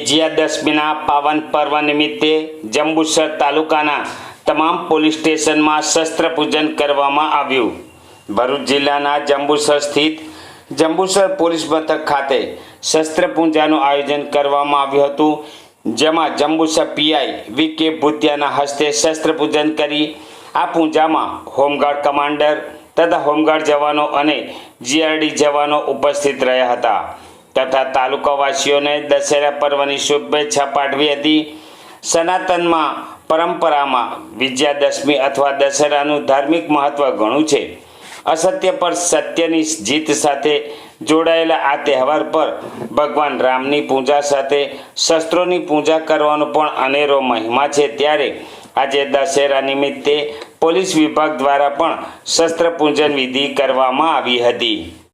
વિજયાદશમીના પાવન પર્વ નિમિત્તે જંબુસર તાલુકાના તમામ પોલીસ સ્ટેશનમાં શસ્ત્ર પૂજન કરવામાં આવ્યું। ભરૂચ જિલ્લાના જંબુસર સ્થિત જંબુસર પોલીસ મથક ખાતે શસ્ત્ર પૂજાનું આયોજન કરવામાં આવ્યું હતું, જેમાં જંબુસર પીઆઈ વી.કે. ભૂતિયાના હસ્તે શસ્ત્ર પૂજન કરી આ પૂજામાં હોમગાર્ડ કમાન્ડર તથા હોમગાર્ડ જવાનો અને જીઆરડી જવાનો ઉપસ્થિત રહ્યા હતા તથા તાલુકાવાસીઓને દશેરા પર્વની શુભેચ્છા પાઠવી હતી। સનાતનમાં પરંપરામાં વિજયાદશમી અથવા દશેરાનું ધાર્મિક મહત્વ ઘણું છે। અસત્ય પર સત્યની જીત સાથે જોડાયેલા આ તહેવાર પર ભગવાન રામની પૂજા સાથે શસ્ત્રોની પૂજા કરવાનો પણ અનેરો મહિમા છે। ત્યારે આજે દશેરા નિમિત્તે પોલીસ વિભાગ દ્વારા પણ શસ્ત્ર પૂજન વિધિ કરવામાં આવી હતી।